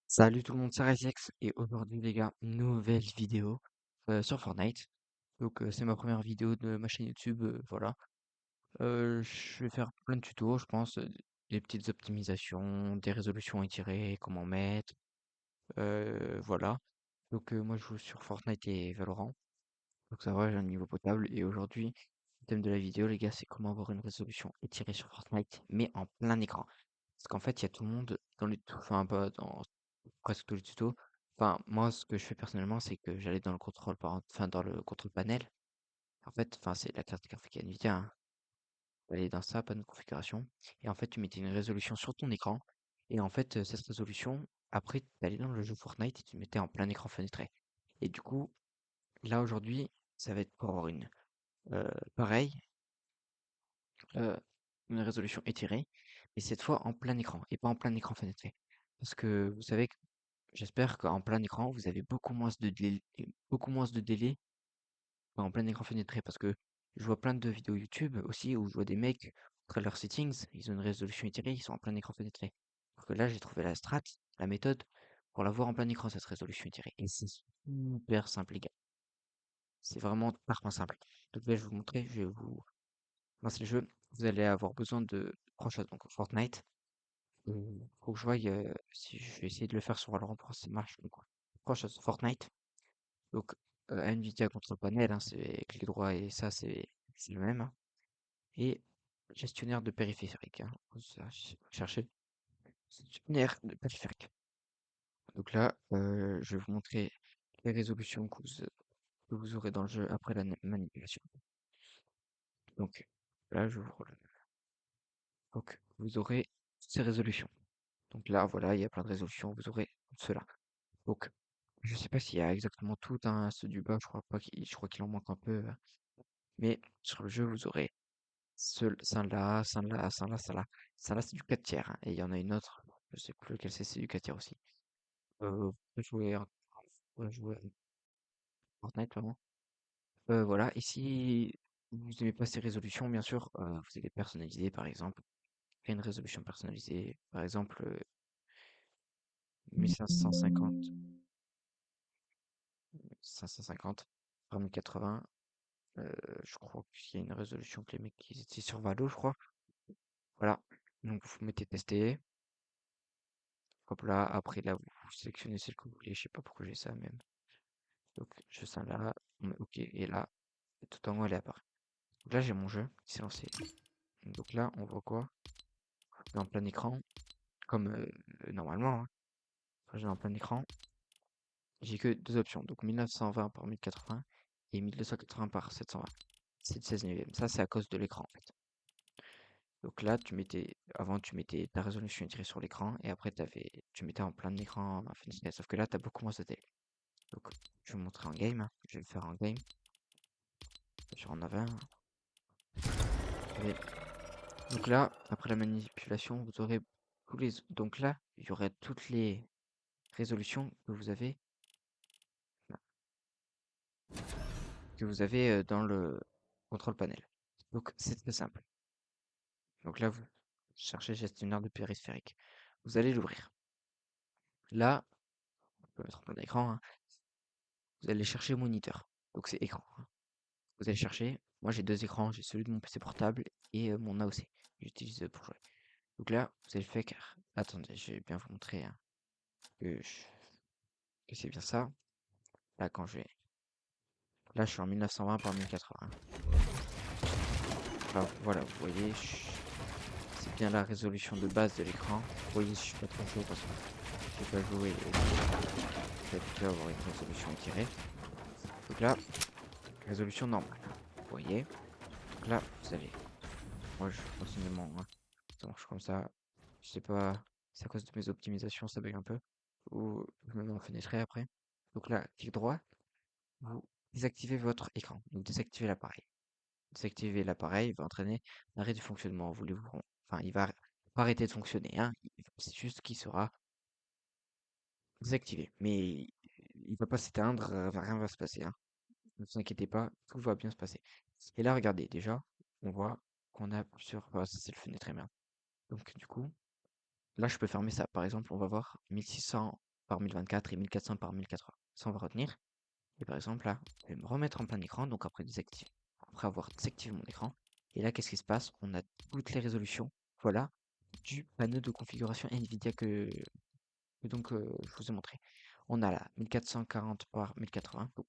Salut tout le monde, c'est Rezex et aujourd'hui les gars, nouvelle vidéo sur Fortnite. Donc c'est ma première vidéo de ma chaîne YouTube, voilà. Je vais faire plein de tutos, je pense, des petites optimisations, des résolutions étirées, comment mettre, voilà. Donc moi je joue sur Fortnite et Valorant, donc ça va, j'ai un niveau potable et aujourd'hui, le thème de la vidéo les gars, c'est comment avoir une résolution étirée sur Fortnite, mais en plein écran. Parce qu'en fait, il y a tout le monde dans les, enfin pas dans presque tous les tutos. Enfin, moi, ce que je fais personnellement, c'est que j'allais dans le contrôle enfin, dans le contrôle panel. En fait, enfin, c'est la carte graphique NVIDIA, hein. Tu allais dans ça, panneau de configuration. Et en fait, tu mettais une résolution sur ton écran. Et en fait, cette résolution, après, tu allais dans le jeu Fortnite et tu mettais en plein écran fenêtré. Et du coup, là, aujourd'hui, ça va être pour avoir pareil, euh, une résolution étirée, mais cette fois en plein écran et pas en plein écran fenêtré. Parce que vous savez, j'espère qu'en plein écran, vous avez beaucoup moins de délai en plein écran fenêtré parce que je vois plein de vidéos YouTube aussi où je vois des mecs, après leurs settings, ils ont une résolution étirée, ils sont en plein écran fenêtré. Alors que là, j'ai trouvé la strat, la méthode pour l'avoir en plein écran, cette résolution étirée. Et c'est super simple, les gars. C'est vraiment parfaitement simple. Donc là, je vais vous montrer, je vais vous lancer le jeu. Vous allez avoir besoin de trois choses. Donc Fortnite. Faut que je voie si je vais essayer de le faire sur Valorant pour voir si ça marche. Donc, trois choses. Fortnite. Donc, NVIDIA contre le panel, hein, c'est clic droit et ça, c'est le même, hein. Et gestionnaire de périphérique, hein. Ça, chercher gestionnaire de périphérique. Donc là, je vais vous montrer les résolutions que vous aurez dans le jeu après la manipulation. Donc là, je vous donc vous aurez ces résolutions. Donc là, voilà, il y a plein de résolutions, vous aurez cela. Donc, je sais pas s'il y a exactement tout, hein, ceux du bas, je crois pas je crois qu'il en manque un peu, mais sur le jeu, vous aurez celle-là, celle-là, celle-là, celle-là. Celle-là, c'est du 4 tiers, hein, et il y en a une autre, je sais plus lequel c'est du 4 tiers aussi. Vous pouvez jouer à Fortnite, vraiment. Voilà, et si vous n'aimez pas ces résolutions, bien sûr, vous allez personnaliser, par exemple, créer une résolution personnalisée, par exemple, 1550, 550 par 1080. Je crois qu'il y a une résolution que les mecs ils étaient sur Valo, je crois. Voilà. Donc vous mettez tester. Hop là. Après là, vous sélectionnez celle que vous voulez. Je sais pas pourquoi j'ai ça même. Donc je sens là. On met OK. Et là, tout en haut, elle est apparue. Donc là, j'ai mon jeu qui s'est lancé. Donc là, on voit quoi? En plein écran. Comme normalement, hein. Quand j'ai en plein écran, j'ai que deux options. Donc 1920 par 1080 et 1280 par 720. C'est de 16 neuvième. Ça, c'est à cause de l'écran en fait. Donc là, avant, tu mettais ta résolution étirée sur l'écran et après, tu mettais en plein écran en Full HD. Sauf que là, tu as beaucoup moins de télé. Donc, je vais vous montrer en game, hein. Je vais le faire en game. Sur en avant. Et donc là, après la manipulation, vous aurez donc là, il y aurait toutes les résolutions que vous avez dans le contrôle panel. Donc, c'est très simple. Donc là, vous cherchez gestionnaire de périphérique. Vous allez l'ouvrir. Là, on peut mettre en plein écran, hein. Vous allez chercher moniteur. Donc, c'est écran, hein. Vous allez chercher. Moi, j'ai deux écrans. J'ai celui de mon PC portable et mon AOC. Que j'utilise pour jouer. Donc là, vous allez le faire. Attendez, je vais bien vous montrer, hein, que, que c'est bien ça. Là, là, je suis en 1920 par 1080. Là, voilà, vous voyez, c'est bien la résolution de base de l'écran. Vous voyez, je suis pas trop chaud parce que j'ai pas joué et j'ai habitué à avoir une résolution étirée. Donc là, résolution normale. Vous voyez. Donc là, vous allez. Moi, personnellement, hein, ça marche comme ça. Je sais pas, c'est à cause de mes optimisations, ça bug un peu. Ou je me mets en fenêtré après. Donc là, clic droit, vous désactivez votre écran. Donc désactivez l'appareil. Désactiver l'appareil va entraîner l'arrêt du fonctionnement. Enfin, il va pas arrêter de fonctionner, hein. C'est juste qu'il sera désactivé. Mais il va pas s'éteindre, rien va se passer, hein. Ne vous inquiétez pas, tout va bien se passer. Et là, regardez, déjà, on voit qu'on a plusieurs. Ah, ça, c'est le fenêtre merde. Donc, du coup, là, je peux fermer ça. Par exemple, on va voir 1600. par 1024 et 1400 par 1080. Ça, on va retenir. Et par exemple, là, je vais me remettre en plein écran, donc après avoir désactivé mon écran. Et là, qu'est-ce qui se passe? On a toutes les résolutions, voilà, du panneau de configuration NVIDIA que donc je vous ai montré. On a là 1440 par 1080, donc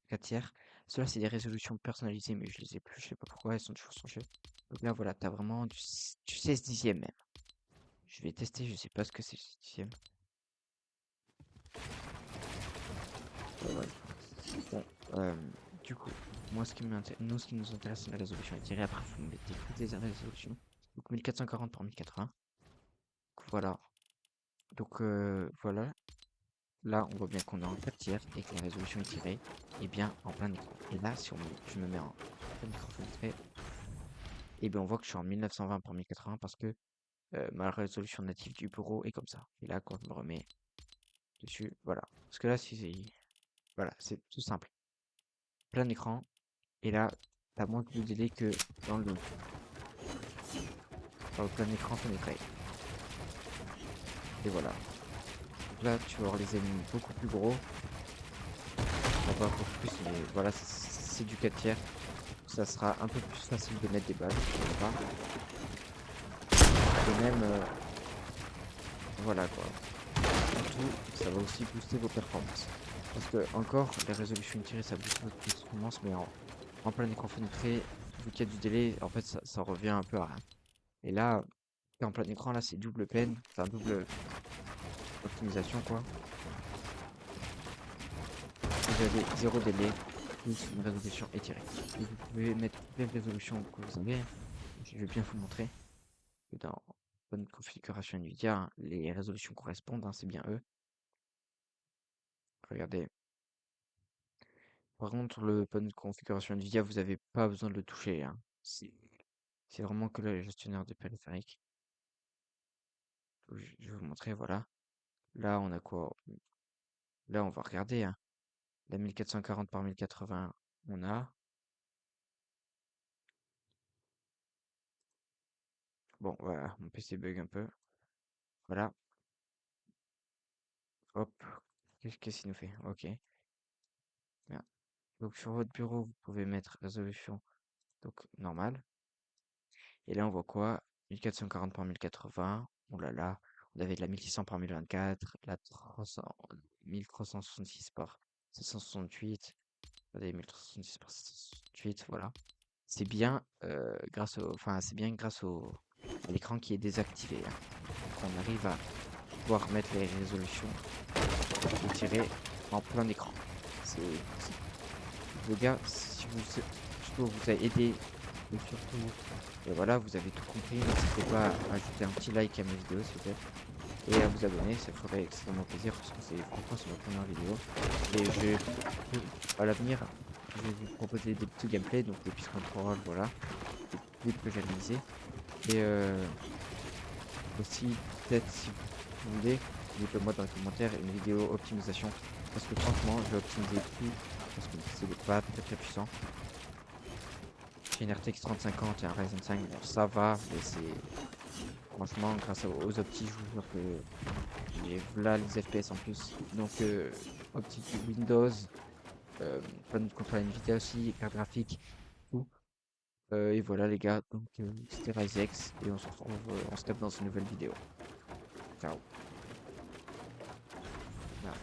4 tiers. Cela, c'est des résolutions personnalisées, mais je les ai plus, je sais pas pourquoi, elles sont toujours changées. Donc là, voilà, t'as vraiment du 16 dixième même. Je vais tester, je sais pas ce que c'est 16 dixième. Ouais. Bon, du coup, moi, ce qui nous intéresse, c'est la résolution étirée. Après, vous mettez toutes les résolutions. Donc 1440 par 1080. Donc, voilà. Donc voilà. Là, on voit bien qu'on est en 4 tiers et que la résolution étirée est bien en plein écran. Et là, si je me mets en plein écran fenêtré, et bien on voit que je suis en 1920 par 1080 parce que ma résolution native du bureau est comme ça. Et là, quand je me remets dessus, voilà. Parce que là, voilà, c'est tout simple. Plein écran. Et là, t'as moins de délai que dans le plein écran fenêtré. Et voilà. Donc là, tu vas avoir les ennemis beaucoup plus gros. Enfin, pas beaucoup plus, mais voilà, c'est du 4 tiers. Ça sera un peu plus facile de mettre des balles, je pas. Et même, voilà quoi. Surtout, ça va aussi booster vos performances. Parce que, encore, les résolutions tirées, ça booste votre performance, mais en plein écran fenêtré, vu qu'il y a du délai, en fait, ça revient un peu à rien. Et là, en plein écran, là, c'est double peine, enfin, double optimisation, quoi. Vous avez zéro délai, plus une résolution étirée. Et vous pouvez mettre toutes les résolutions que vous avez. Je vais bien vous montrer que dans bonne configuration NVIDIA, hein, les résolutions correspondent, hein, c'est bien eux. Regardez. Par contre, le panneau de configuration NVIDIA, vous n'avez pas besoin de le toucher, hein. C'est vraiment que le gestionnaire de périphériques. Je vais vous montrer, voilà. Là, on a quoi? Là, on va regarder, hein. La 1440 par 1080, on a. Bon, voilà, mon PC bug un peu. Voilà, hop. Qu'est-ce qu'il nous fait? Ok. Bien. Donc, sur votre bureau, vous pouvez mettre résolution, donc normale. Et là, on voit quoi? 1440 par 1080. Oh là là. On avait de la 1600 par 1024, la 300, 1366 par 768. Regardez, 1366 par 768, voilà. C'est bien, c'est bien grâce à l'écran qui est désactivé, hein, qu'on arrive à pouvoir mettre les résolutions et tirer en plein écran. Les gars, si je peux vous a aidé, et surtout, voilà, vous avez tout compris, n'hésitez pas à ajouter un petit like à mes vidéos, s'il vous plaît, et à vous abonner, ça ferait extrêmement plaisir, parce que franchement, c'est ma première vidéo. Et à l'avenir, je vais vous proposer des petits gameplays, donc des pistes contrôle, voilà, des clips que j'ai réalisés. Et aussi, peut-être, si vous voulez, dites-le moi dans les commentaires, une vidéo optimisation, parce que franchement, je vais optimiser tout, parce que c'est pas très très puissant. J'ai une RTX 3050 et un Ryzen 5, bon, ça va, mais franchement, grâce aux optis, je vous jure que j'ai là les FPS en plus. Donc, optique Windows, panneau de contrôle Nvidia aussi, carte graphique, tout. Et voilà les gars, donc c'était RiseX et on se retrouve, on se capte dans une nouvelle vidéo. Ciao. Voilà.